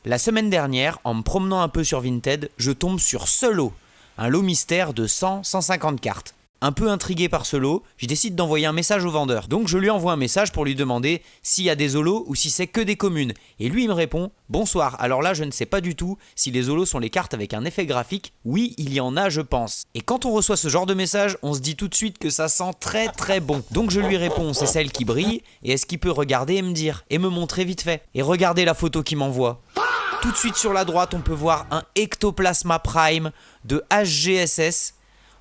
La semaine dernière, en me promenant un peu sur Vinted, je tombe sur ce lot, un lot mystère de 100-150 cartes. Un peu intrigué par ce lot, je décide d'envoyer un message au vendeur. Donc je lui envoie un message pour lui demander s'il y a des holos ou si c'est que des communes. Et lui il me répond « Bonsoir, alors là je ne sais pas du tout si les holos sont les cartes avec un effet graphique. Oui, il y en a je pense. » Et quand on reçoit ce genre de message, on se dit tout de suite que ça sent très très bon. Donc je lui réponds « C'est celle qui brille et est-ce qu'il peut regarder et me dire et me montrer vite fait ?» Et regardez la photo qu'il m'envoie. Tout de suite sur la droite, on peut voir un Ectoplasma Prime de HGSS.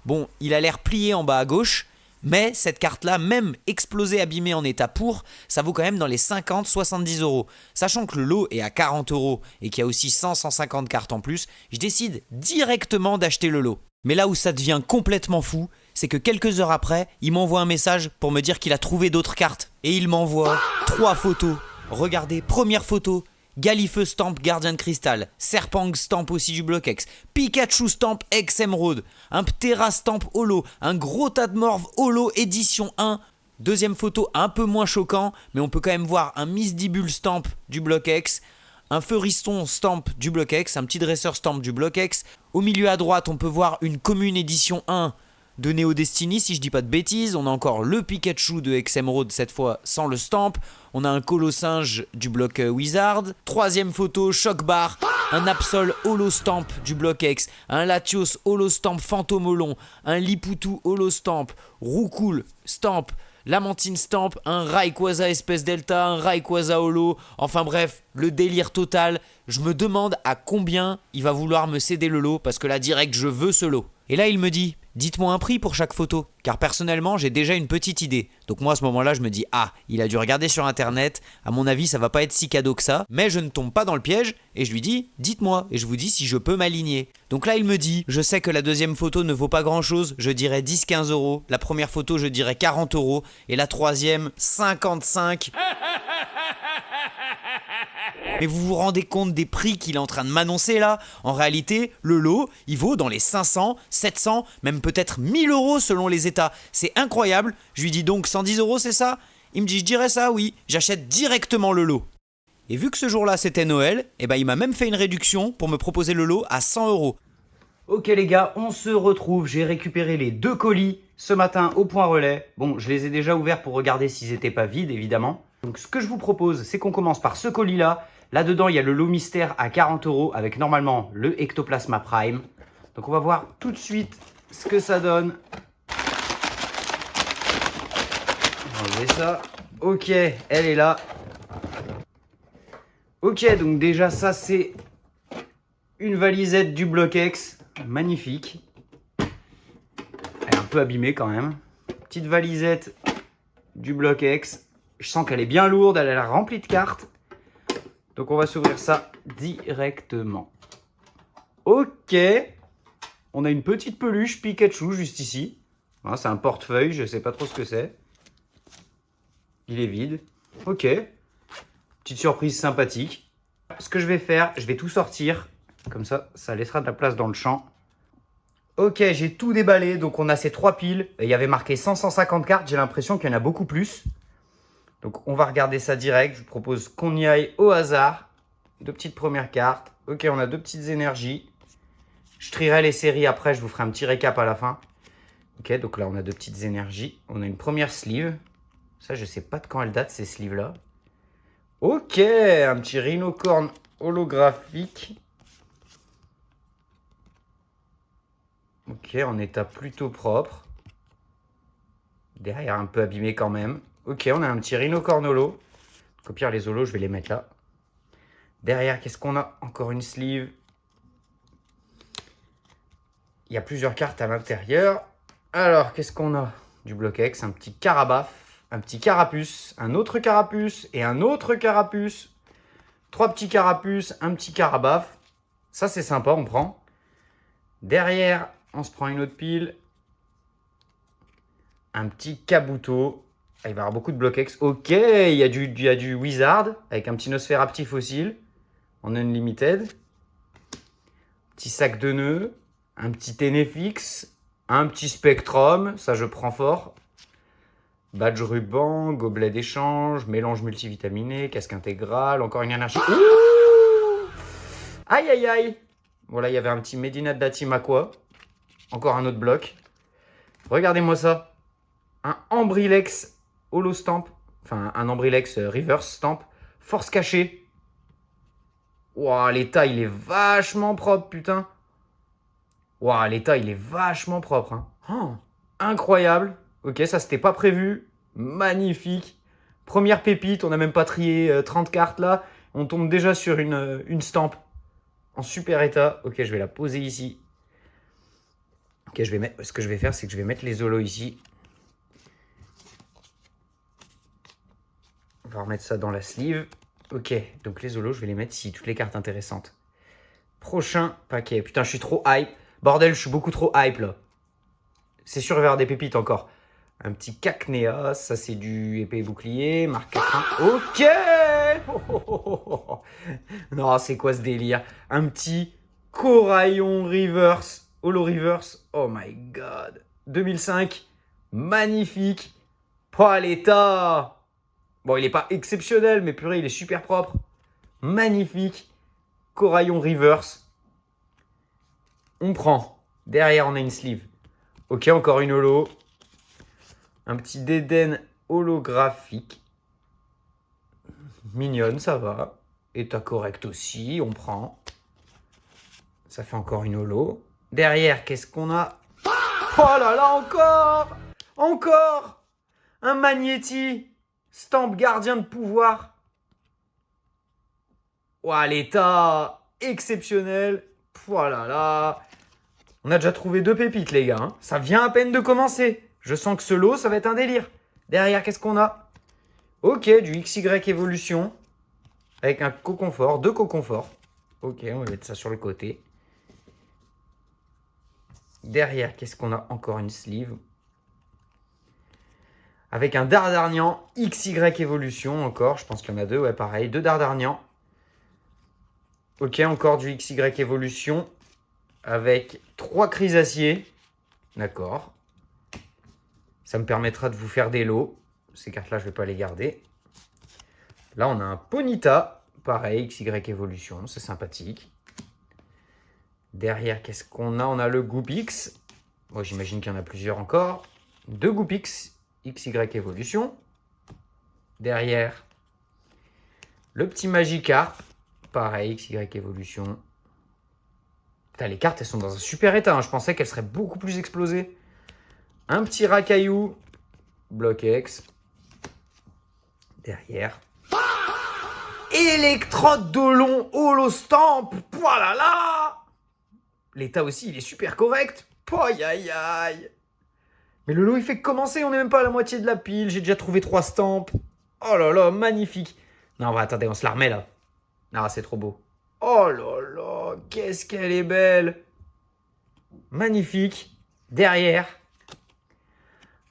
Bon, il a l'air plié en bas à gauche, mais cette carte-là, même explosée, abîmée en état pur, ça vaut quand même dans les 50-70 euros. Sachant que le lot est à 40 euros et qu'il y a aussi 100-150 cartes en plus, je décide directement d'acheter le lot. Mais là où ça devient complètement fou, c'est que quelques heures après, il m'envoie un message pour me dire qu'il a trouvé d'autres cartes. Et il m'envoie 3 photos. Regardez, première photo. Galifeu Stamp Gardien de Cristal, Serpang Stamp aussi du Block-X, Pikachu Stamp X Emerald, un Ptera Stamp Holo, un gros tas de morve Holo édition 1. Deuxième photo un peu moins choquant, mais on peut quand même voir un Misdibule Stamp du Block-X, un Feuriston Stamp du Block-X, un petit dresseur Stamp du Block-X. Au milieu à droite, on peut voir une commune édition 1 de Neo Destiny, si je dis pas de bêtises. On a encore le Pikachu de X Emerald, cette fois sans le stamp. On a un Colosinge du bloc Wizard. Troisième photo, Shock Bar. Un Absol Holo Stamp du bloc X. Un Latios Holo Stamp Fantomolon. Un Liputu Holo Stamp. Roucoule Stamp. Lamantine Stamp. Un Rayquaza Espèce Delta. Un Rayquaza Holo. Enfin bref, le délire total. Je me demande à combien il va vouloir me céder le lot, parce que là direct je veux ce lot. Et là il me dit, dites-moi un prix pour chaque photo, car personnellement j'ai déjà une petite idée. Donc moi à ce moment-là je me dis, ah, il a dû regarder sur internet, à mon avis ça va pas être si cadeau que ça, mais je ne tombe pas dans le piège, et je lui dis, dites-moi, et je vous dis si je peux m'aligner. Donc là il me dit, je sais que la deuxième photo ne vaut pas grand chose, je dirais 10-15 euros, la première photo je dirais 40 euros, et la troisième 55. Mais vous vous rendez compte des prix qu'il est en train de m'annoncer là? En réalité, le lot, il vaut dans les 500, 700, même peut-être 1000 euros selon les états. C'est incroyable. Je lui dis donc 110 euros, c'est ça? Il me dit, je dirais ça, oui. J'achète directement le lot. Et vu que ce jour-là c'était Noël, il m'a même fait une réduction pour me proposer le lot à 100 euros. Ok les gars, on se retrouve. J'ai récupéré les 2 colis ce matin au point relais. Bon, je les ai déjà ouverts pour regarder s'ils n'étaient pas vides, évidemment. Donc ce que je vous propose, c'est qu'on commence par ce colis-là. Là-dedans, il y a le lot mystère à 40 euros avec normalement le Ectoplasma Prime. Donc on va voir tout de suite ce que ça donne. On va enlever ça. Ok, elle est là. Ok, donc déjà ça c'est une valisette du Block-X. Magnifique. Elle est un peu abîmée quand même. Petite valisette du Block-X. Je sens qu'elle est bien lourde, elle a l'air remplie de cartes. Donc on va s'ouvrir ça directement. Ok. On a une petite peluche Pikachu juste ici. Hein, c'est un portefeuille, je ne sais pas trop ce que c'est. Il est vide. Ok. Petite surprise sympathique. Ce que je vais faire, je vais tout sortir. Comme ça, ça laissera de la place dans le champ. Ok, j'ai tout déballé. Donc on a ces 3 piles. Il y avait marqué 100-150 cartes. J'ai l'impression qu'il y en a beaucoup plus. Donc on va regarder ça direct. Je vous propose qu'on y aille au hasard. 2 petites premières cartes. Ok, on a 2 petites énergies. Je trierai les séries après. Je vous ferai un petit récap à la fin. Ok, donc là on a 2 petites énergies. On a une première sleeve. Ça, je sais pas de quand elle date, ces sleeves-là. Ok, un petit rhinocorne holographique. Ok, en état plutôt propre. Derrière, un peu abîmé quand même. Ok, on a un petit rhinocorne holo. Donc, au pire, les holos, je vais les mettre là. Derrière, qu'est-ce qu'on a? Encore une sleeve. Il y a plusieurs cartes à l'intérieur. Alors, qu'est-ce qu'on a? Du Block-X, un petit Carabaf, un petit Carapuce, un autre Carapuce et un autre Carapuce. 3 petits Carapuces, un petit Carabaf. Ça, c'est sympa, on prend. Derrière, on se prend une autre pile. Un petit Kabuto. Il va y avoir beaucoup de Block-X. Ok, il y a du Wizard avec un petit Nosferapti fossile en Unlimited. Petit sac de nœuds. Un petit Tenefix. Un petit Spectrum. Ça, je prends fort. Badge ruban. Gobelet d'échange. Mélange multivitaminé. Casque intégral. Encore une anarchie. Ouh, Aïe, aïe, aïe. Voilà, il y avait un petit Medina de Datimakwa. Encore un autre bloc. Regardez-moi ça. Un Ambrilex Holo Stamp. Enfin, un Ambrilex Reverse Stamp. Force cachée. Waouh, l'état, il est vachement propre, putain. Waouh, l'état, il est vachement propre. Hein. Oh, incroyable. Ok, ça, c'était pas prévu. Magnifique. Première pépite, on n'a même pas trié 30 cartes là. On tombe déjà sur une stamp en super état. Ok, je vais la poser ici. Ok, ce que je vais faire, c'est que je vais mettre les holos ici. On va remettre ça dans la sleeve. Ok, donc les holos, je vais les mettre ici, toutes les cartes intéressantes. Prochain paquet. Putain, je suis trop hype. Bordel, je suis beaucoup trop hype là. C'est sûr, il va y avoir des pépites encore. Un petit Cacnea, ça c'est du épée et bouclier, marque 4. Ok. Non, c'est quoi ce délire? Un petit Coraillon Reverse, Holo Reverse. Oh my god. 2005, magnifique. Pas l'état. Bon, il n'est pas exceptionnel, mais purée, il est super propre. Magnifique. Coraillon Reverse. On prend. Derrière, on a une sleeve. Ok, encore une holo. Un petit Dédène holographique. Mignonne, ça va. État correct aussi, on prend. Ça fait encore une holo. Derrière, qu'est-ce qu'on a? Oh là là, encore! Encore! Un Magnéti. Stamp gardien de pouvoir. Ouah, l'état exceptionnel. Oh là là. On a déjà trouvé 2 pépites, les gars. Hein. Ça vient à peine de commencer. Je sens que ce lot, ça va être un délire. Derrière, qu'est-ce qu'on a? Ok, du XY Evolution. Avec un coconfort, 2 coconforts. Ok, on va mettre ça sur le côté. Derrière, qu'est-ce qu'on a? Encore une sleeve. Avec un Dardarnian XY Evolution encore. Je pense qu'il y en a 2, ouais, pareil. 2 Dardarnian. Ok, encore du XY Evolution. Avec 3 Chrysaciers. D'accord. Ça me permettra de vous faire des lots. Ces cartes-là, je ne vais pas les garder. Là, on a un Ponyta. Pareil, XY Evolution. C'est sympathique. Derrière, qu'est-ce qu'on a? On a le Goopix. Moi, j'imagine qu'il y en a plusieurs encore. 2 Goopix XY Evolution. Derrière, le petit Magikarp. Pareil, XY Evolution. Putain, les cartes, elles sont dans un super état. Hein. Je pensais qu'elles seraient beaucoup plus explosées. Un petit Rakaillou. Bloc X. Derrière. Électrode Dolon Holo Stamp. Voilà là. L'état aussi, il est super correct. Aïe aïe aïe. Mais le lot, il fait que commencer. On n'est même pas à la moitié de la pile. J'ai déjà trouvé 3 stamps. Oh là là, magnifique. Non, attendez, on se la remet là. Ah, c'est trop beau. Oh là là, qu'est-ce qu'elle est belle. Magnifique. Derrière,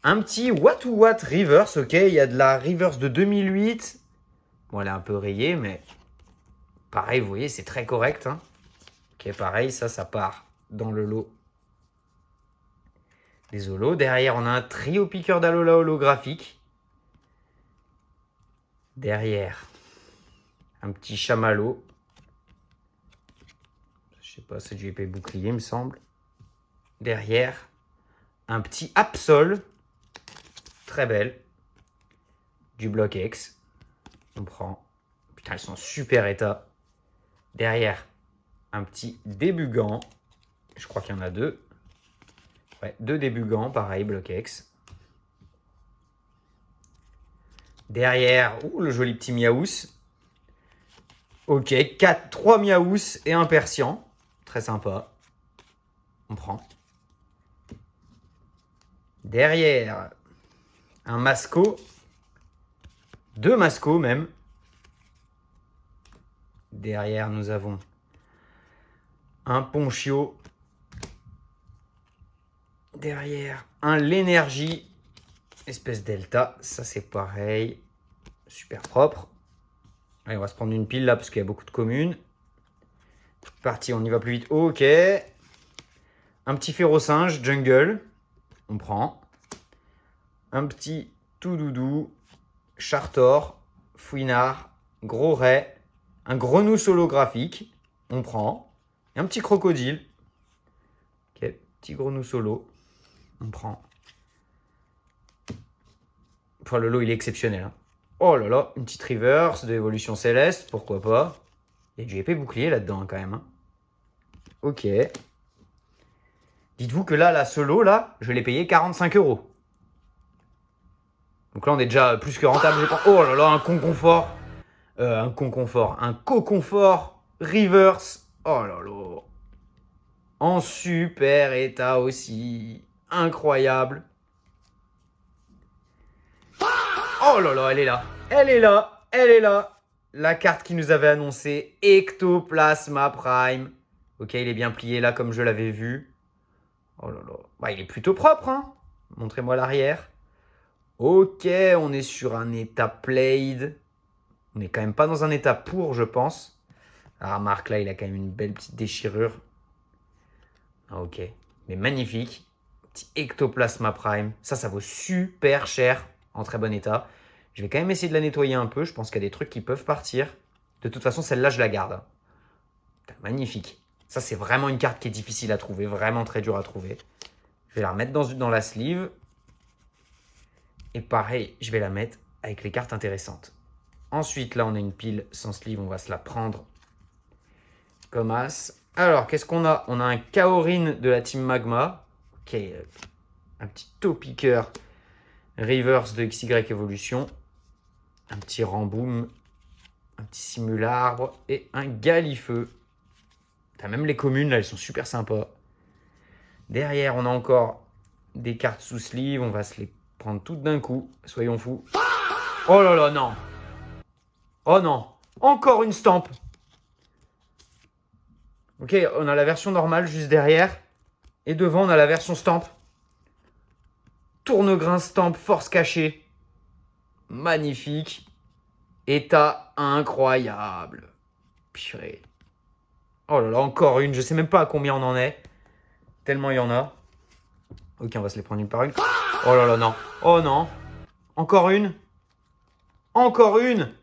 un petit What to What Reverse. Ok, il y a de la Reverse de 2008. Bon, elle est un peu rayée, mais pareil, vous voyez, c'est très correct. Hein. Ok, pareil, ça part dans le lot des holos. Derrière, on a un trio piqueur d'Alola holographique. Derrière, un petit chamallow. Je sais pas, c'est du épée bouclier, il me semble. Derrière, un petit Absol. Très belle. Du bloc X. On prend. Putain, elles sont en super état. Derrière, un petit débugant. Je crois qu'il y en a 2. Ouais, 2 débugants, pareil, bloc X. Derrière, le joli petit Miaous. Ok, 3 Miaous et un Persian. Très sympa. On prend. Derrière, un Masco. 2 Masco même. Derrière, nous avons un Ponchio. Derrière, un L'énergie. Espèce Delta. Ça, c'est pareil. Super propre. Allez, on va se prendre une pile là parce qu'il y a beaucoup de communes. Parti, on y va plus vite. Ok. Un petit Férocinge, Jungle. On prend. Un petit Toudoudou, Chartor, Fouinard, Gros Ray. Un Grenousse holographique. On prend. Et un petit crocodile. Ok, petit grenou solo. On prend. Enfin, le lot, il est exceptionnel. Hein. Oh là là, une petite reverse de évolution céleste, pourquoi pas. Il y a du épée bouclier là-dedans, quand même. Hein. Ok. Dites-vous que là, la solo, là, je l'ai payé 45 euros. Donc là, on est déjà plus que rentable. Oh là là, un conconfort. Un conconfort. Un co-confort. Reverse. Oh là là. En super état aussi. Incroyable. Oh là là, elle est là. Elle est là. Elle est là. La carte qui nous avait annoncé Ectoplasma Prime. Ok, il est bien plié là comme je l'avais vu. Oh là là. Bah, il est plutôt propre, hein. Montrez-moi l'arrière. Ok, on est sur un état played. On n'est quand même pas dans un état pour, je pense. Ah, remarque, là, il a quand même une belle petite déchirure. Ah, ok. Mais magnifique. Petit Ectoplasma Prime. Ça vaut super cher en très bon état. Je vais quand même essayer de la nettoyer un peu. Je pense qu'il y a des trucs qui peuvent partir. De toute façon, celle-là, je la garde. Magnifique. Ça, c'est vraiment une carte qui est difficile à trouver. Vraiment très dur à trouver. Je vais la remettre dans la sleeve. Et pareil, je vais la mettre avec les cartes intéressantes. Ensuite, là, on a une pile sans sleeve. On va se la prendre comme as. Alors, qu'est-ce qu'on a? On a un Kaorin de la team Magma. Ok, un petit Topicker Reverse de XY Evolution. Un petit Ramboom. Un petit Simularbre. Et un Galifeu. T'as même les communes, là, elles sont super sympas. Derrière, on a encore des cartes sous sleeve. On va se les prendre toutes d'un coup. Soyons fous. Oh là là, non. Oh non. Encore une stamp. Ok, on a la version normale juste derrière. Et devant, on a la version stamp. Tourne-grain stamp, force cachée. Magnifique. État incroyable. Purée. Oh là là, encore une. Je sais même pas à combien on en est. Tellement il y en a. Ok, on va se les prendre une par une. Oh là là, non. Oh non. Encore une. Encore une.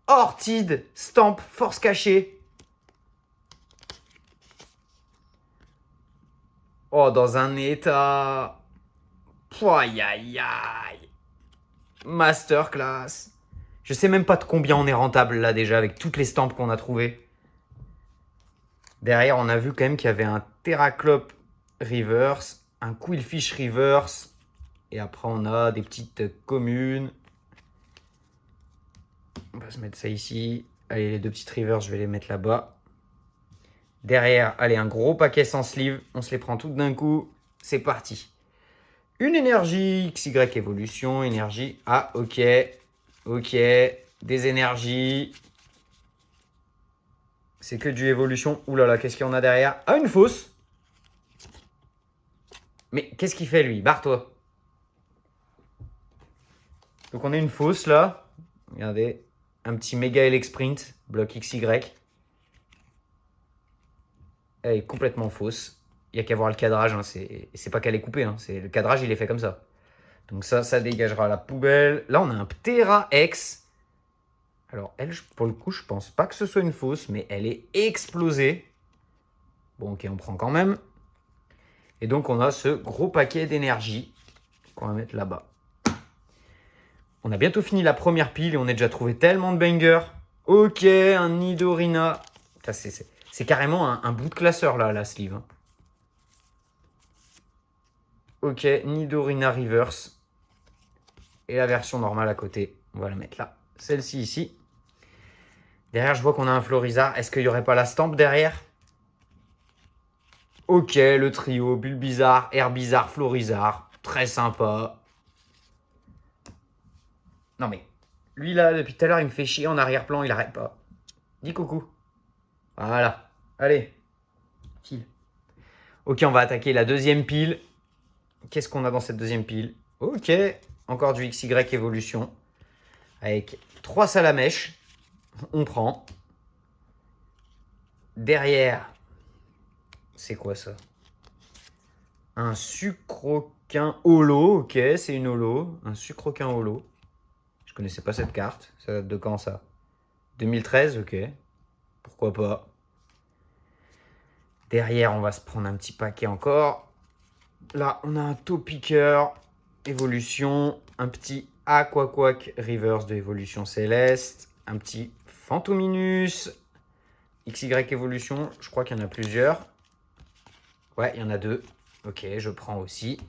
Ortide, stamp, force cachée. Oh, dans un état. Aïe aïe aïe. Masterclass. Je sais même pas de combien on est rentable là déjà avec toutes les stamps qu'on a trouvées. Derrière, on a vu quand même qu'il y avait un Terraclope reverse, un Quillfish reverse. Et après, on a des petites communes. On va se mettre ça ici. Allez, les deux petites reverse, je vais les mettre là-bas. Derrière, allez, un gros paquet sans sleeve. On se les prend toutes d'un coup. C'est parti. Une énergie XY évolution, énergie. Ah, ok. Ok. Des énergies. C'est que du évolution. Ouh là là, qu'est-ce qu'il y en a derrière? Ah, une fausse. Mais qu'est-ce qu'il fait lui? Barre-toi. Donc on a une fausse là. Regardez. Un petit méga Elec Sprint. Bloc XY. Elle est complètement fausse. Il n'y a qu'à voir le cadrage. Hein. C'est pas qu'elle est coupée. Hein. Le cadrage, il est fait comme ça. Donc ça dégagera la poubelle. Là, on a un Ptera X. Alors, elle, pour le coup, je pense pas que ce soit une fausse, mais elle est explosée. Bon, ok, on prend quand même. Et donc, on a ce gros paquet d'énergie qu'on va mettre là-bas. On a bientôt fini la première pile et on a déjà trouvé tellement de bangers. Ok, un Nidorina. C'est carrément un bout de classeur, là, la sleeve. Hein. Ok, Nidorina Reverse. Et la version normale à côté. On va la mettre là. Celle-ci ici. Derrière, je vois qu'on a un Florizard. Est-ce qu'il n'y aurait pas la stamp derrière? Ok, le trio, Bulbizarre, Herbizarre, Florizard. Très sympa. Non mais, lui là, depuis tout à l'heure, il me fait chier en arrière-plan, il arrête pas. Dis coucou. Voilà. Allez. File. Ok, on va attaquer la deuxième pile. Qu'est-ce qu'on a dans cette deuxième pile? Ok, encore du XY évolution. Avec 3 salamèches. On prend. Derrière, c'est quoi ça? Un sucroquin holo. Ok, c'est une holo. Un sucroquin holo. Je connaissais pas cette carte. Ça date de quand ça? 2013, ok. Pourquoi pas. Derrière, on va se prendre un petit paquet encore. Là, on a un Topiqueur Évolution, un petit Aquaquack Reverse de Évolution Céleste, un petit Phantominus XY Évolution, je crois qu'il y en a plusieurs. Ouais, il y en a 2. Ok, je prends aussi.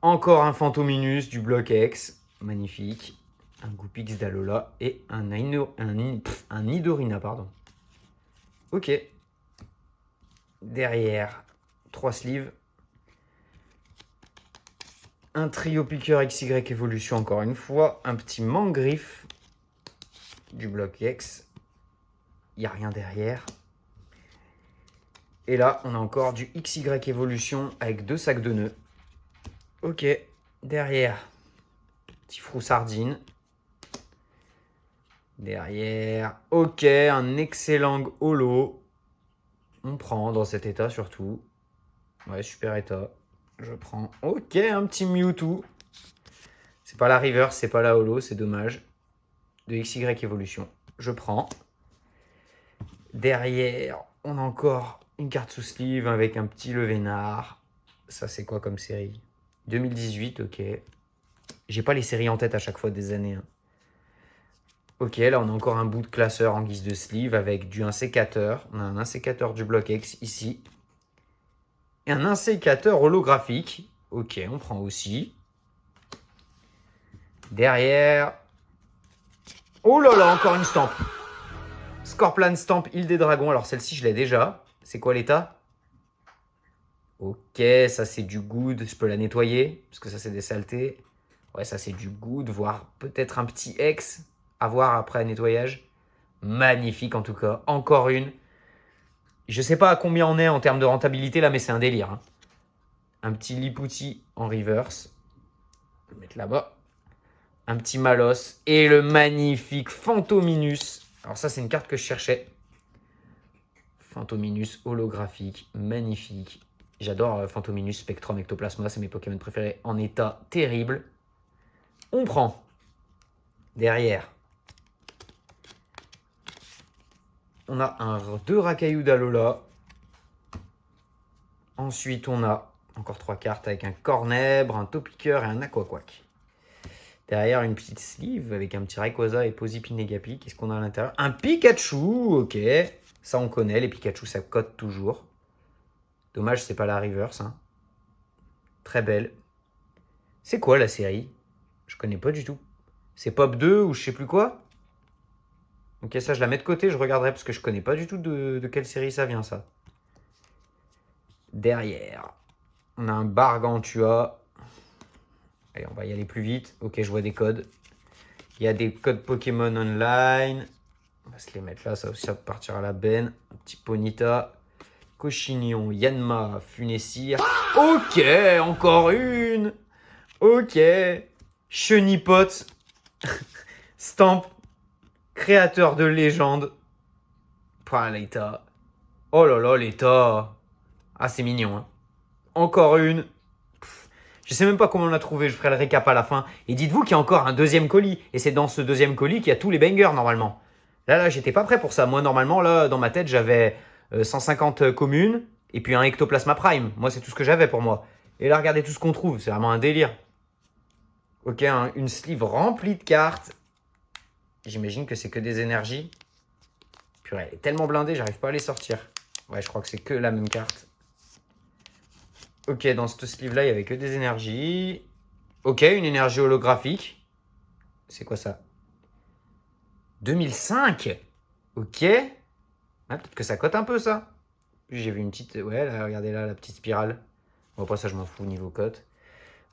Encore un Phantominus du bloc X, magnifique. Un Goopix d'Alola et un Nidorina, pardon. Ok. Derrière, 3 sleeves. Un trio piqueur XY Evolution encore une fois. Un petit Mangriffe du bloc X. Il n'y a rien derrière. Et là, on a encore du XY Evolution avec 2 sacs de nœuds. Ok. Derrière, petit Frou Sardine. Derrière, ok, un excellent holo. On prend dans cet état surtout. Ouais, super état. Je prends. Ok, un petit Mewtwo. C'est pas la reverse, c'est pas la holo, c'est dommage. De XY Evolution. Je prends. Derrière, on a encore une carte sous sleeve avec un petit Levénard. Ça, c'est quoi comme série? 2018, ok. J'ai pas les séries en tête à chaque fois des années. Hein. Ok, là, on a encore un bout de classeur en guise de sleeve avec un sécateur. On a un insécateur du bloc X ici. Et un insécateur holographique. Ok, on prend aussi. Derrière. Oh là là, encore une stamp. Scorplan Stamp, île des dragons. Alors celle-ci, je l'ai déjà. C'est quoi l'état? Ok, ça c'est du good. Je peux la nettoyer parce que ça c'est des saletés. Ouais, ça c'est du good, voire peut-être un petit X à voir après nettoyage. Magnifique en tout cas. Encore une. Je sais pas à combien on est en termes de rentabilité là, mais c'est un délire. Hein. Un petit Lipouti en reverse. Je vais le mettre là-bas. Un petit Malos. Et le magnifique Phantominus. Alors ça, c'est une carte que je cherchais. Phantominus holographique. Magnifique. J'adore Phantominus, Spectrum, Ectoplasma. C'est mes Pokémon préférés en état terrible. On prend. Derrière. On a deux Racaillou d'Alola. Ensuite, on a encore 3 cartes avec un Cornèbre, un Topiqueur et un Aquaquack. Derrière, une petite sleeve avec un petit Rayquaza et Posipinegapi. Qu'est-ce qu'on a à l'intérieur? Un Pikachu, ok. Ça, on connaît. Les Pikachu, ça cote toujours. Dommage, c'est pas la reverse. Hein. Très belle. C'est quoi la série? Je connais pas du tout. C'est Pop 2 ou je sais plus quoi? Ok, ça, je la mets de côté. Je regarderai parce que je connais pas du tout de quelle série ça vient, ça. Derrière, on a un Bargantua. Allez, on va y aller plus vite. Ok, je vois des codes. Il y a des codes Pokémon online. On va se les mettre là, ça aussi, ça partira à la benne. Un petit Ponyta. Cochignon, Yanma, Funessir. Ok, encore une. Ok. Chenipot. Stamp. Créateur de légende. Pas l'état. Oh là là, l'état. Ah, c'est mignon. Hein. Encore une. Je sais même pas comment on l'a trouvé, je ferai le récap à la fin. Et dites-vous qu'il y a encore un deuxième colis. Et c'est dans ce deuxième colis qu'il y a tous les bangers normalement. Là, j'étais pas prêt pour ça. Moi, normalement, là, dans ma tête, j'avais 150 communes et puis un Ectoplasma Prime. Moi, c'est tout ce que j'avais pour moi. Et là, regardez tout ce qu'on trouve. C'est vraiment un délire. Ok, une sleeve remplie de cartes. J'imagine que c'est que des énergies. Purée, elle est tellement blindée, j'arrive pas à les sortir. Ouais, je crois que c'est que la même carte. Ok, dans cette sleeve-là, il n'y avait que des énergies. Ok, une énergie holographique. C'est quoi ça? 2005. Ok. Ah, peut-être que ça cote un peu, ça. J'ai vu une petite... Ouais, là, regardez là, la petite spirale. Bon, après ça, je m'en fous niveau cote.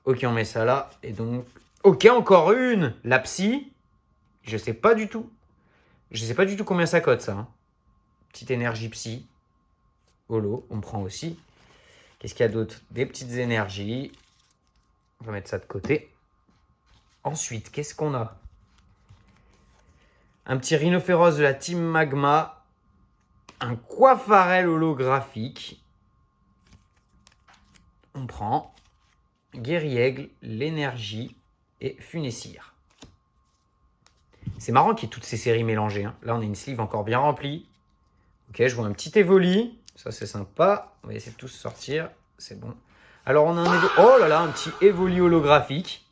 Ok, on met ça là. Et donc... Ok, encore une. La psy. Je sais pas du tout. Je sais pas du tout combien ça cote, ça. Hein. Petite énergie psy. Holo, on prend aussi. Qu'est-ce qu'il y a d'autre? Des petites énergies. On va mettre ça de côté. Ensuite, qu'est-ce qu'on a? Un petit rhinophéros de la Team Magma. Un Coiffarel holographique. On prend. Guerriègle, l'énergie et Funessir. C'est marrant qu'il y ait toutes ces séries mélangées. Hein. Là, on a une sleeve encore bien remplie. Ok, je vois un petit Evoli. Ça, c'est sympa. On va essayer de tous sortir. C'est bon. Alors, on a un oh là là, un petit Evoli holographique.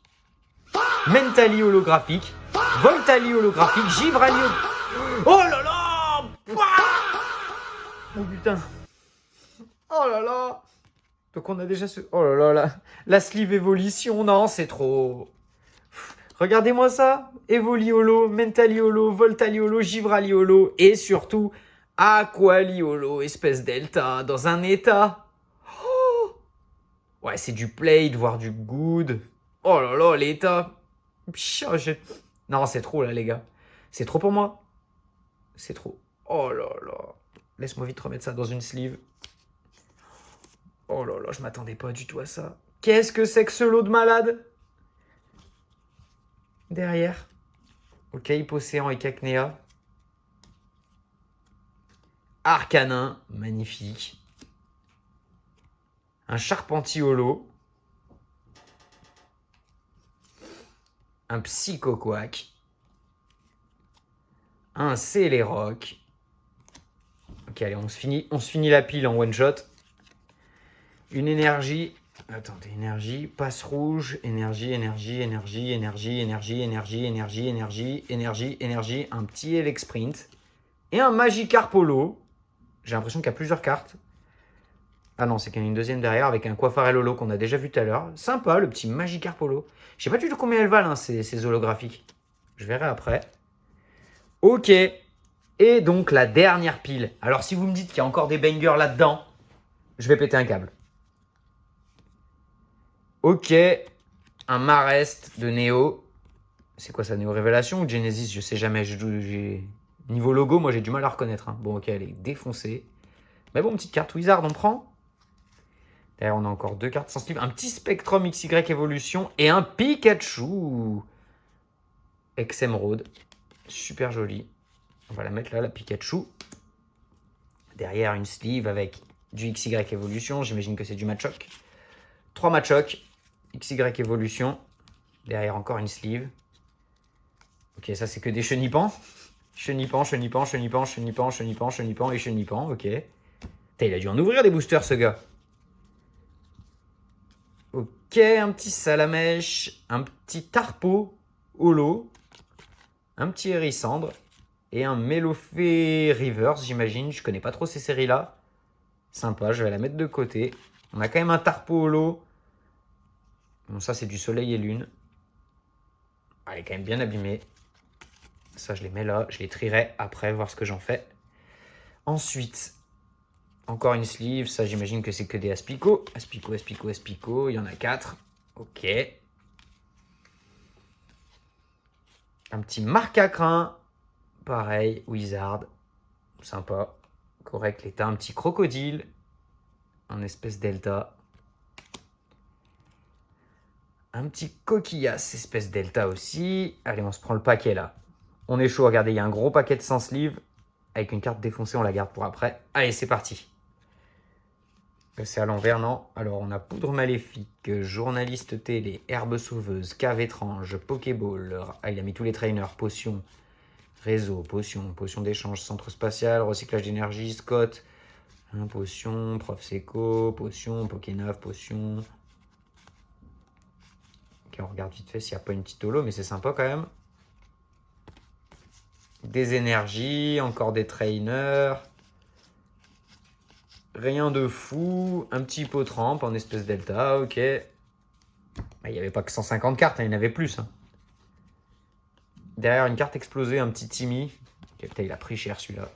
Mentali holographique. Voltali holographique. Givrani. Oh là là. Oh putain. Oh là là. Donc, on a déjà ce... Oh là là, la sleeve évolution. Non, c'est trop... Regardez-moi ça. Evoli holo, Mentali holo, Voltali holo, Givrali holo. Et surtout... Aqualiolo, espèce delta, dans un état. Oh ouais, c'est du plate, voire du good. Oh là là, l'état. Non, c'est trop là, les gars. C'est trop pour moi. C'est trop. Oh là là. Laisse-moi vite remettre ça dans une sleeve. Oh là là, je m'attendais pas du tout à ça. Qu'est-ce que c'est que ce lot de malade? Derrière. Ok, Hypocéan et Cacnea. Arcanin, magnifique. Un Charpentier holo. Un Psychoquack. Un Céléroc. Ok, allez, on se finit la pile en one shot. Une énergie. Attendez, énergie. Passe rouge. Énergie. Un petit Elec Sprint. Et un Magikarp holo. J'ai l'impression qu'il y a plusieurs cartes. Ah non, c'est qu'il y en a une deuxième derrière avec un Coiffarel holo qu'on a déjà vu tout à l'heure. Sympa, le petit Magikarp holo. Je sais pas du tout combien elles valent, hein, ces holographiques. Je verrai après. Ok. Et donc, la dernière pile. Alors, si vous me dites qu'il y a encore des bangers là-dedans, je vais péter un câble. Ok. Un Marest de Néo. C'est quoi ça, Néo Révélation ou Genesis? Je sais jamais. Niveau logo, moi, j'ai du mal à reconnaître. Hein. Bon, ok, elle est défoncée. Mais bon, petite carte Wizard, on prend. D'ailleurs, on a encore 2 cartes sans sleeve. Un petit Spectrum XY Evolution et un Pikachu. Emerald. Super joli. On va la mettre là, la Pikachu. Derrière, une sleeve avec du XY Evolution. J'imagine que c'est du Machoke. 3 Machoke. XY Evolution. Derrière, encore une sleeve. Ok, ça, c'est que des chenipans. Chenipan et chenipan. Ok. Putain, il a dû en ouvrir des boosters, ce gars. Ok, un petit Salamèche, un petit Tarpo holo, un petit Hérissandre et un Melofé Reverse, j'imagine. Je connais pas trop ces séries-là. Sympa, je vais la mettre de côté. On a quand même un Tarpo holo. Bon, ça, c'est du Soleil et Lune. Elle est quand même bien abîmée. Ça, je les mets là. Je les trierai après, voir ce que j'en fais. Ensuite, encore une sleeve. Ça, j'imagine que c'est que des Aspico. Aspico. Il y en a 4. Ok. Un petit Marcacrin. Pareil, Wizard. Sympa. Correct, l'état. Un petit Crocodile. Un espèce Delta. Un petit Coquillas, espèce Delta aussi. Allez, on se prend le paquet là. On est chaud, regardez, il y a un gros paquet de 100 sleeves. Avec une carte défoncée, on la garde pour après. Allez, c'est parti. C'est à l'envers, non? Alors, on a Poudre Maléfique, Journaliste télé, Herbe Sauveuse, Cave étrange, Pokéball. Ah, il a mis tous les trainers. Potion, Réseau, Potion d'échange, Centre spatial, Recyclage d'énergie, Scott. Potion, Prof Seco, Potion, Pokénave, Potion. Ok, on regarde vite fait s'il n'y a pas une petite holo, mais c'est sympa quand même. Des énergies, encore des trainers. Rien de fou. Un petit Hippotrampe en espèce delta, ok. Il n'y avait pas que 150 cartes, hein, il y en avait plus. Hein. Derrière une carte explosée, un petit Timmy. Okay, putain, il a pris cher celui-là.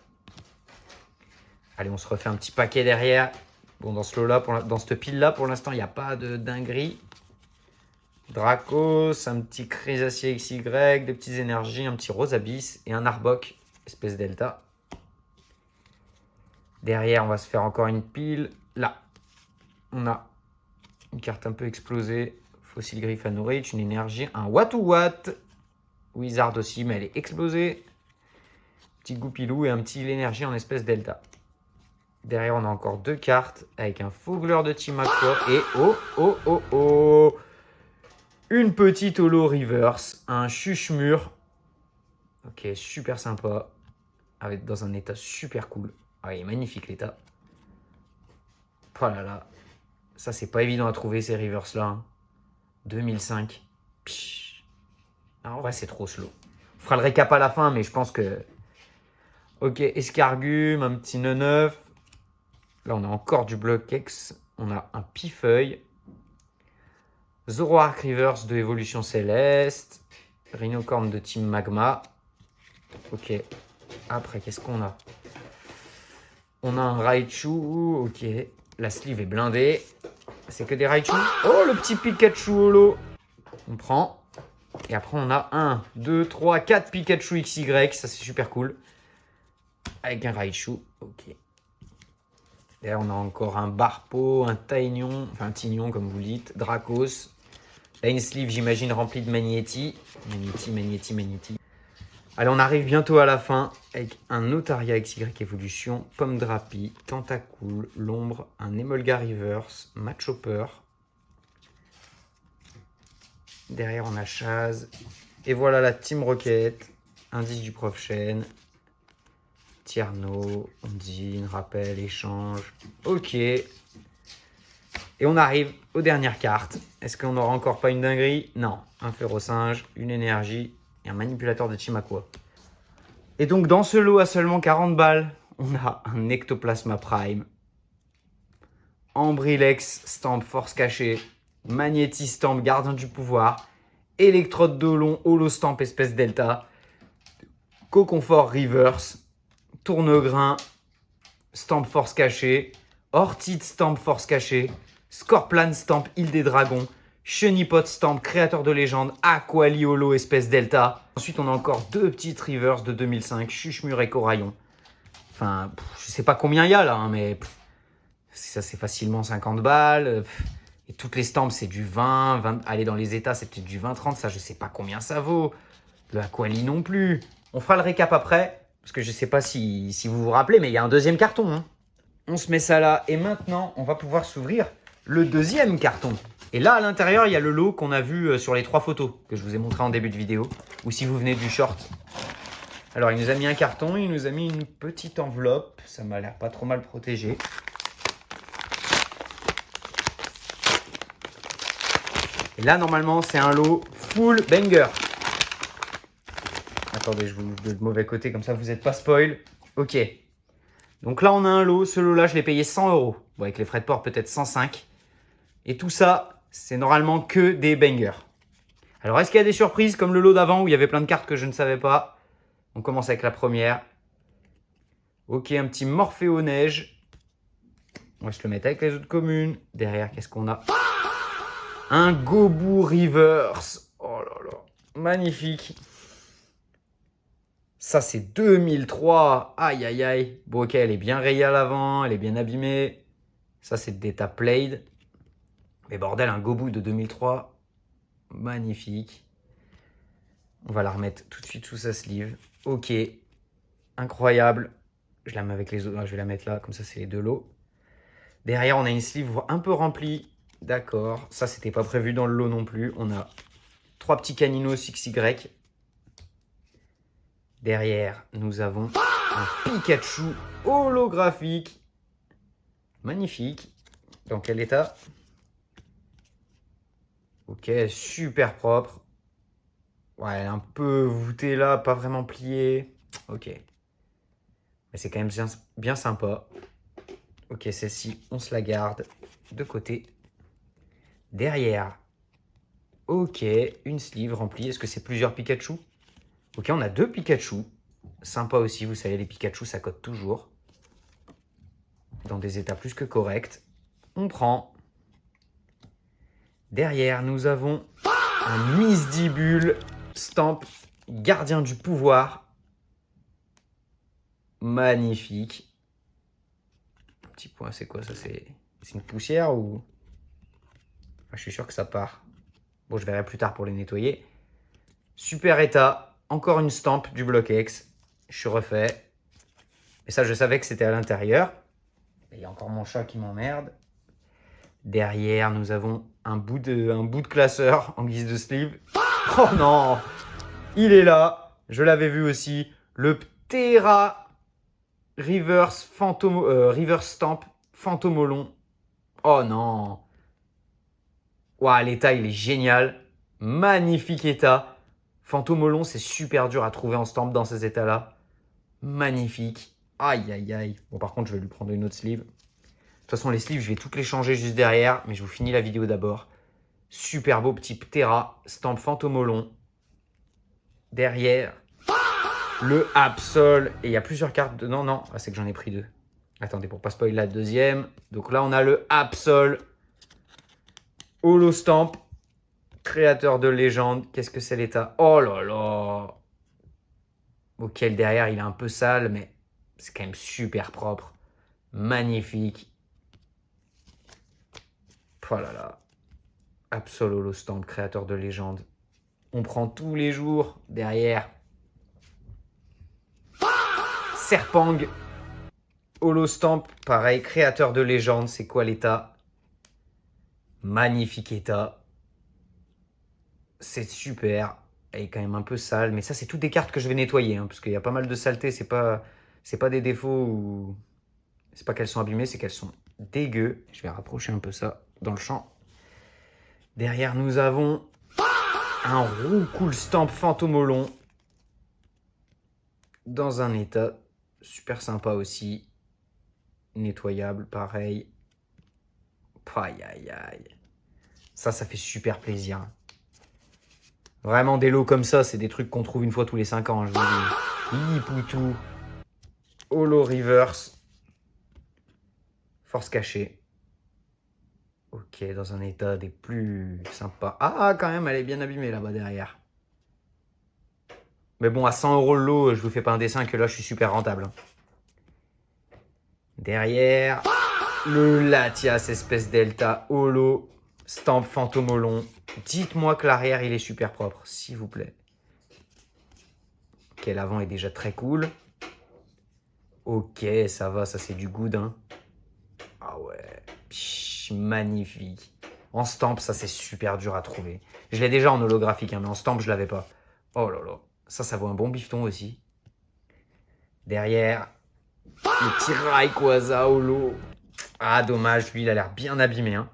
Allez, on se refait un petit paquet derrière. Bon, dans ce lot-là, dans cette pile-là, pour l'instant, il n'y a pas de dinguerie. Dracos, un petit Chrysacier XY, des petites énergies, un petit Rosabis et un Arbok, espèce delta. Derrière, on va se faire encore une pile. Là, on a une carte un peu explosée. Fossil Gryffanourich, une énergie, un What Wizard aussi, mais elle est explosée. Petit Goupilou et un petit l'énergie en espèce delta. Derrière, on a encore 2 cartes avec un Fogler de Team Aqua et une petite holo reverse, un Chuchemur. Ok, super sympa. Avec, dans un état super cool. Ah, il est magnifique l'état. Oh là là. Ça, c'est pas évident à trouver, ces reverse-là. Hein. 2005. Psh. Ah, en vrai, c'est trop slow. On fera le récap à la fin, mais je pense que... Ok, escargume, un petit 9. Là, on a encore du Block-X. On a un Pifeuille. Zoroark Reverse de Évolution Céleste. Rhinocorn de Team Magma. Ok. Après, qu'est-ce qu'on a? On a un Raichu. Ok. La sleeve est blindée. C'est que des Raichu. Oh, le petit Pikachu holo. On prend. Et après, on a 1, 2, 3, 4 Pikachu XY. Ça, c'est super cool. Avec un Raichu. Ok. D'ailleurs, on a encore un Barpo, un Taignon, enfin un Tignon comme vous le dites, Dracos. Là, une sleeve, j'imagine, remplie de Magnéti. Magnéti. Allez, on arrive bientôt à la fin avec un Notaria XY Evolution, Pomme Drapi, Tentacool, L'Ombre, un Emolga Reverse, Machopper. Derrière, on a Chaz. Et voilà la Team Rocket, indice du Prof Chaîne. Tierno, Ondine, rappel, échange. Ok. Et on arrive aux dernières cartes. Est-ce qu'on n'aura encore pas une dinguerie? Non. Un Férocinge, une énergie et un manipulateur de Chimakua. Et donc dans ce lot à seulement 40 balles, on a un Ectoplasma Prime. Ambrilex Stamp Force Cachée. Magnéti Stamp Gardien du Pouvoir. Électrode Dolon Holo Stamp Espèce Delta. Coconfort Reverse. Tournegrain, Stamp Force Cachée, Ortide Stamp Force Cachée, Scorplan Stamp Île des Dragons, Chenipot Stamp Créateur de Légende, Aqualiolo Espèce Delta. Ensuite, on a encore 2 petites Reverse de 2005, Chuchemur et Coraillon. Enfin, je sais pas combien il y a là, hein, mais ça c'est facilement 50 balles. Et toutes les stamps, c'est du 20, allez, dans les états, c'est peut-être du 20-30, ça je sais pas combien ça vaut. Le Aquali non plus. On fera le récap après. Parce que je ne sais pas si vous vous rappelez, mais il y a un deuxième carton. Hein. On se met ça là. Et maintenant, on va pouvoir s'ouvrir le deuxième carton. Et là, à l'intérieur, il y a le lot qu'on a vu sur les 3 photos que je vous ai montré en début de vidéo. Ou si vous venez du short. Alors, il nous a mis un carton. Il nous a mis une petite enveloppe. Ça m'a l'air pas trop mal protégé. Et là, normalement, c'est un lot full banger. Attendez, je vous mets le mauvais côté, comme ça vous n'êtes pas spoil. Ok. Donc là, on a un lot. Ce lot-là, je l'ai payé 100 €. Bon, avec les frais de port, peut-être 105. Et tout ça, c'est normalement que des bangers. Alors, est-ce qu'il y a des surprises comme le lot d'avant où il y avait plein de cartes que je ne savais pas? On commence avec la première. Ok, un petit Morphéo Neige. On va se le mettre avec les autres communes. Derrière, qu'est-ce qu'on a? Un Gobu Reverse. Oh là là. Magnifique. Ça, c'est 2003. Aïe, aïe, aïe. Bon, ok, elle est bien rayée à l'avant. Elle est bien abîmée. Ça, c'est Data Played. Mais bordel, un Gobu de 2003. Magnifique. On va la remettre tout de suite sous sa sleeve. Ok. Incroyable. Je la mets avec les autres. Je vais la mettre là. Comme ça, c'est les deux lots. Derrière, on a une sleeve un peu remplie. D'accord. Ça, c'était pas prévu dans le lot non plus. On a 3 petits Caninos XY. Derrière, nous avons un Pikachu holographique. Magnifique. Dans quel état? Ok, super propre. Ouais, elle est un peu voûtée là, pas vraiment pliée. Ok. Mais c'est quand même bien sympa. Ok, celle-ci, on se la garde de côté. Derrière. Ok, une sleeve remplie. Est-ce que c'est plusieurs Pikachu? Ok, on a 2 Pikachu. Sympa aussi, vous savez, les Pikachu, ça cote toujours. Dans des états plus que corrects. On prend. Derrière, nous avons un Misdibule Stamp Gardien du Pouvoir. Magnifique. Un petit point, c'est quoi ça? C'est une poussière ou... Enfin, je suis sûr que ça part. Bon, je verrai plus tard pour les nettoyer. Super état. Encore une stamp du Block-X. Je suis refait. Et ça, je savais que c'était à l'intérieur. Il y a encore mon chat qui m'emmerde. Derrière, nous avons un bout de classeur en guise de sleeve. Oh non! Il est là. Je l'avais vu aussi. Le Ptera Reverse Stamp Fantomolon. Oh non. Ouah, l'état, il est génial. Magnifique état. Fantomolon, c'est super dur à trouver en stamp dans ces états-là. Magnifique. Aïe, aïe, aïe. Bon, par contre, je vais lui prendre une autre sleeve. De toute façon, les sleeves, je vais toutes les changer juste derrière. Mais je vous finis la vidéo d'abord. Super beau petit Ptera. Stamp Fantomolon. Derrière, le Absol. Et il y a plusieurs cartes de... Non, non. Ah, c'est que j'en ai pris deux. Attendez, pour pas spoiler la deuxième. Donc là, on a le Absol. Holo Stamp. Créateur de légende. Qu'est-ce que c'est l'état? Oh là là. Ok, le derrière, il est un peu sale, mais c'est quand même super propre. Magnifique. Oh là là. Absol Holo Stamp, créateur de légende. On prend tous les jours derrière. Serpang. Holo Stamp, pareil, créateur de légende. C'est quoi l'état? Magnifique état. C'est super. Elle est quand même un peu sale, mais ça, c'est toutes des cartes que je vais nettoyer, hein, parce qu'il y a pas mal de saleté. C'est pas des défauts ou c'est pas qu'elles sont abîmées, c'est qu'elles sont dégueu. Je vais rapprocher un peu ça dans le champ. Derrière, nous avons un roux cool stamp Fantomolon dans un état super sympa aussi. Nettoyable, pareil. Aïe, aïe, aïe. Ça fait super plaisir. Vraiment, des lots comme ça, c'est des trucs qu'on trouve une fois tous les 5 ans. Je vous dis. Lillipoutou. Holo Reverse. Force cachée. Ok, dans un état des plus sympas. Ah, quand même, elle est bien abîmée là-bas derrière. Mais bon, à 100 € le lot, je vous fais pas un dessin que là, je suis super rentable. Derrière, le Latias espèce Delta Holo Stamp Fantomolon. Dites-moi que l'arrière, il est super propre, s'il vous plaît. Ok, l'avant est déjà très cool. Ok, ça va, ça c'est du good, hein. Ah ouais, psh, magnifique. En stamp, ça c'est super dur à trouver. Je l'ai déjà en holographique, hein, mais en stamp, je l'avais pas. Oh là là, ça vaut un bon bifton aussi. Derrière, le petit Rayquaza holo. Ah, dommage, lui, il a l'air bien abîmé, hein.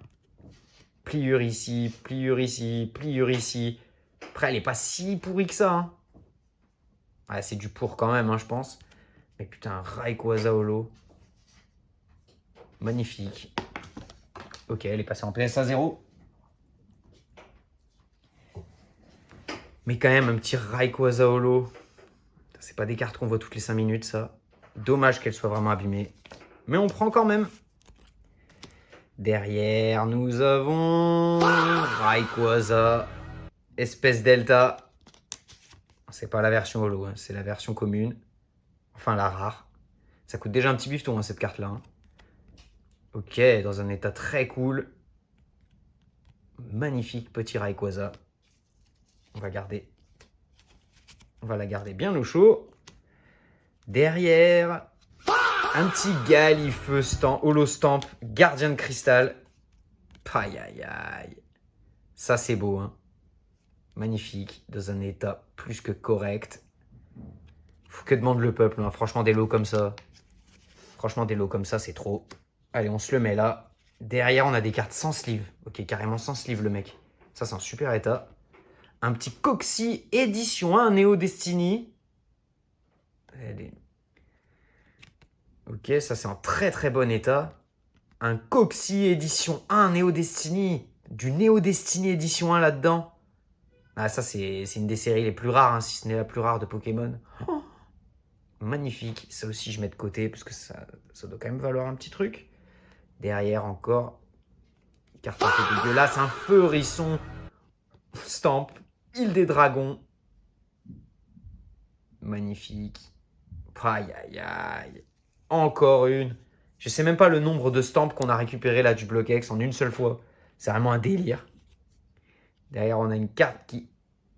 Pliure ici, pliure ici, pliure ici. Après, elle est pas si pourrie que ça, hein. Ouais, c'est du pour quand même, hein, je pense. Mais putain, Rayquaza holo. Magnifique. Ok, elle est passée en PSA 0. Mais quand même, un petit Rayquaza holo. C'est pas des cartes qu'on voit toutes les 5 minutes, ça. Dommage qu'elle soit vraiment abîmée. Mais on prend quand même. Derrière, nous avons Rayquaza. Espèce Delta. C'est pas la version holo, hein, c'est la version commune. Enfin, la rare. Ça coûte déjà un petit bifton, hein, cette carte-là. Hein. Ok, dans un état très cool. Magnifique petit Rayquaza. On va garder. On va la garder bien au chaud. Derrière, un petit Galifeu holo stamp, gardien de cristal. Aïe, aïe, aïe. Ça, c'est beau, hein. Magnifique, dans un état plus que correct. Faut que demande le peuple, hein. Franchement, des lots comme ça. Franchement, des lots comme ça, c'est trop. Allez, on se le met là. Derrière, on a des cartes sans sleeve. Ok, carrément sans sleeve, le mec. Ça, c'est un super état. Un petit Coxy édition 1 Neo Destiny. Ok, ça, c'est en très très bon état. Un Coxy édition 1 Neo Destiny. Du Neo Destiny édition 1 là-dedans. Ah, ça, c'est une des séries les plus rares, hein, si ce n'est la plus rare de Pokémon. Oh, magnifique. Ça aussi, je mets de côté, parce que ça doit quand même valoir un petit truc. Derrière, encore, carte un peu dégueulasse. Un Feurisson Stamp. Île des Dragons. Magnifique. Aïe, aïe, aïe. Encore une. Je sais même pas le nombre de stamps qu'on a récupéré là du Bloquex en une seule fois. C'est vraiment un délire. Derrière, on a une carte qui est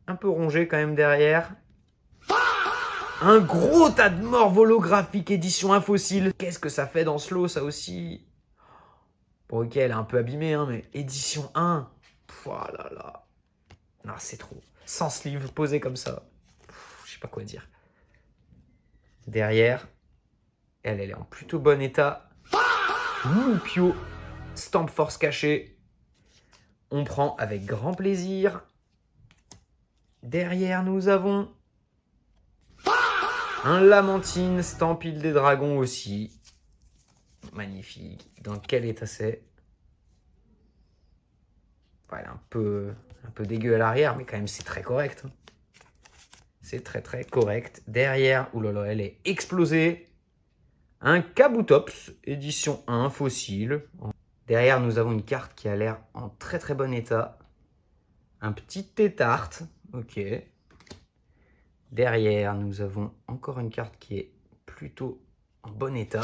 un peu rongée quand même derrière. Un gros tas de morts holographiques édition infossile. Qu'est-ce que ça fait dans ce lot, ça aussi? Bon, ok, elle est un peu abîmée, hein, mais édition 1. Oh là là. Non, c'est trop. Sans sleeve, posé comme ça. Je sais pas quoi dire. Derrière, elle est en plutôt bon état. Loupio. Stamp force cachée. On prend avec grand plaisir. Derrière, nous avons un Lamantine, Stamp île des dragons aussi. Magnifique. Dans quel état c'est? Ouais, un peu dégueu à l'arrière, mais quand même, c'est très correct. C'est très, très correct. Derrière, oulala, elle est explosée. Un Kabutops, édition 1, fossile. Derrière, nous avons une carte qui a l'air en très, très bon état. Un petit Tétarte. Ok. Derrière, nous avons encore une carte qui est plutôt en bon état.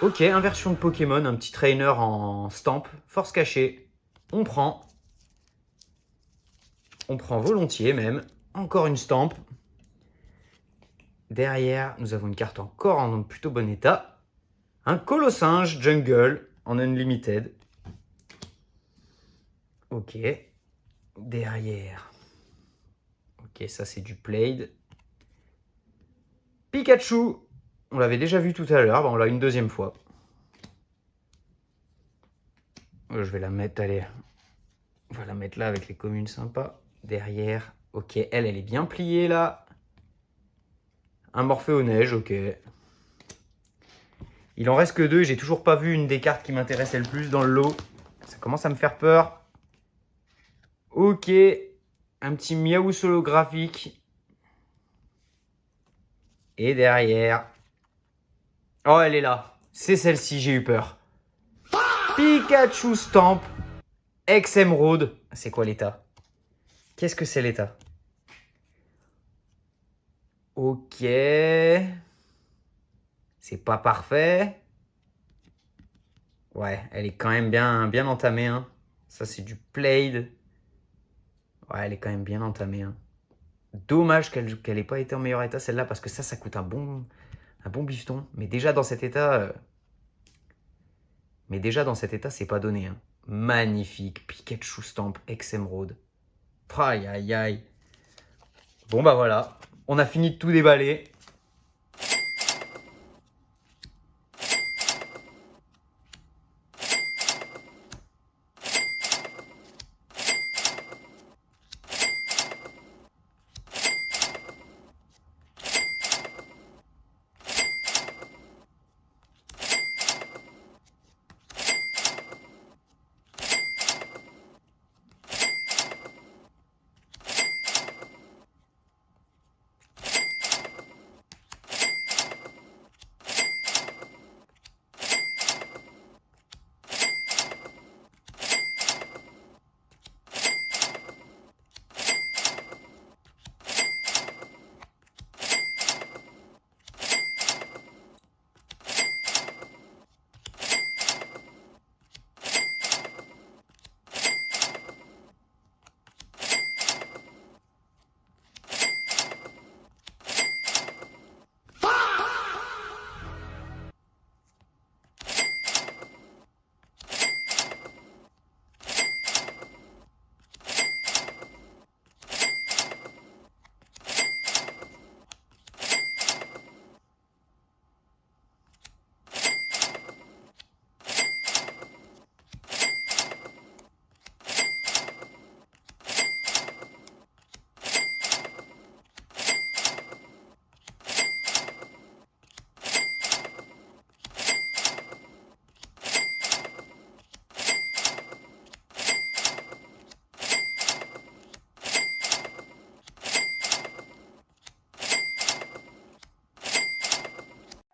Ok, inversion de Pokémon, un petit trainer en Stamp, force cachée. On prend volontiers même. Encore une Stamp. Derrière, nous avons une carte encore en plutôt bon état. Un Colossinge Jungle en Unlimited. Ok. Derrière. Ok, ça c'est du Played. Pikachu. On l'avait déjà vu tout à l'heure. On l'a une deuxième fois. Je vais la mettre, allez. On va la mettre là avec les communes sympas. Derrière. Ok, elle est bien pliée là. Un Morphéo-Neige, ok. Il en reste que 2. J'ai toujours pas vu une des cartes qui m'intéressait le plus dans le lot. Ça commence à me faire peur. Ok. Un petit Miaous holographique. Et derrière. Oh, elle est là. C'est celle-ci, j'ai eu peur. Pikachu Stamp. Ex-Émeraude. C'est quoi l'état? Qu'est-ce que c'est l'état? Ok. C'est pas parfait. Ouais, elle est quand même bien entamée. Hein. Ça, c'est du Played. Ouais, elle est quand même bien entamée. Hein. Dommage qu'elle n'ait pas été en meilleur état, celle-là, parce que ça coûte un bon bifton. Mais déjà, dans cet état... c'est pas donné. Hein. Magnifique. Pikachu Stamp, ex-Émeraude. Aïe, aïe, aïe. Bon, bah voilà. On a fini de tout déballer.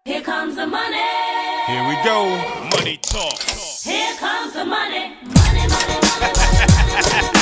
Here comes the money. Here we go. Money talk. Here comes the money. Money, money, money, money, money, money.